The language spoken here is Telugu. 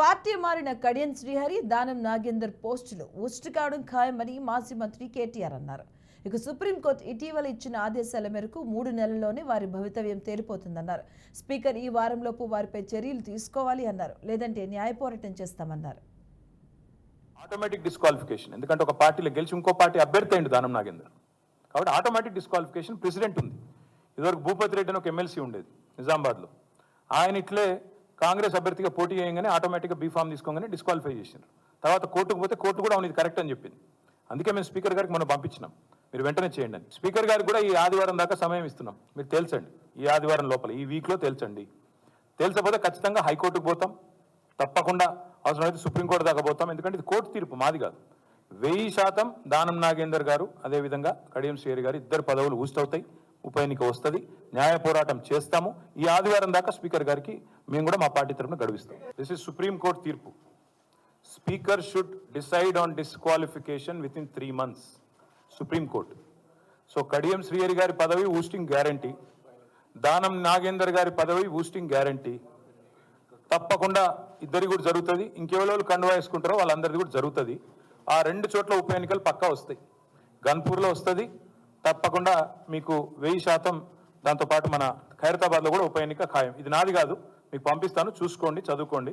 పార్టీ మారిన కడియం శ్రీహరి, దానం నాగేందర్ పోస్టులు ఊస్ట్ కావడం ఖాయమని మాజీ మంత్రి కేటీఆర్ అన్నారు. ఇక సుప్రీంకోర్టు ఇటీవల ఇచ్చిన ఆదేశాల మేరకు 3 నెలల్లోనే వారి భవితవ్యం తేలిపోతుందన్నారు. స్పీకర్ ఈ వారంలోపు వారిపై చర్యలు తీసుకోవాలి అన్నారు. లేదంటే న్యాయ పోరాటం చేస్తామన్నారు. ఆటోమేటిక్ డిస్క్వాలిఫికేషన్, ఎందుకంటే ఒక పార్టీలో గెలిచి ఇంకో పార్టీ అభ్యర్థి అయింది దానం నాగేందర్, కాబట్టి ఆటోమేటిక్ డిస్క్వాలిఫికేషన్ ప్రెసిడెంట్ ఉంది. ఇదివరకు భూపతి రెడ్డి అని ఒక ఎమ్మెల్సీ ఉండేది నిజామాబాద్లో, ఆయన ఇట్లే కాంగ్రెస్ అభ్యర్థిగా పోటీ చేయగానే ఆటోమేటిక్గా బీఫామ్ తీసుకోగానే డిస్క్వాలిఫై చేసినారు. తర్వాత కోర్టుకు పోతే కోర్టు కూడా అవును ఇది కరెక్ట్ అని చెప్పింది. అందుకే మేము స్పీకర్ గారికి మనం పంపించినాం, మీరు వెంటనే చేయండి అని. స్పీకర్ గారికి కూడా ఈ ఆదివారం దాకా సమయం ఇస్తున్నాం, మీరు తేల్చండి. ఈ ఆదివారం లోపల, ఈ వీక్లో తేల్చండి. తేల్చకపోతే ఖచ్చితంగా హైకోర్టుకు పోతాం, తప్పకుండా అవసరమైతే సుప్రీంకోర్టు దాకా పోతాం. ఎందుకంటే ఇది కోర్టు తీర్పు, మాది కాదు. 1000% దానం నాగేందర్ గారు, అదేవిధంగా కడియం శ్రీహరి గారు ఇద్దరు పదవులు ఊస్ట్ అవుతాయి. ఉప ఎన్నిక వస్తుంది, న్యాయ పోరాటం చేస్తాము. ఈ ఆదివారం దాకా స్పీకర్ గారికి మేము కూడా మా పార్టీ తరఫున గడువిస్తాం. దిస్ ఇస్ సుప్రీం కోర్టు తీర్పు. Speaker should decide on disqualification with in 3 months. Supreme court. So Kadiyam Srihari గారి పదవి ఊస్టింగ్ గ్యారంటీ, దానం నాగేందర్ గారి పదవి ఊస్టింగ్ గ్యారంటీ. తప్పకుండా ఇద్దరి కూడా జరుగుతుంది. ఇంకెవరో కండువా వేసుకుంటారో వాళ్ళందరిది కూడా జరుగుతుంది. ఆ 2 చోట్ల ఉప ఎన్నికలు పక్కా వస్తాయి. గన్పూర్లో వస్తుంది తప్పకుండా మీకు 1000%. దాంతోపాటు మన ఖైరతాబాద్లో కూడా ఉప ఎన్నిక ఖాయం. ఇది నాది కాదు, మీకు పంపిస్తాను, చూసుకోండి, చదువుకోండి.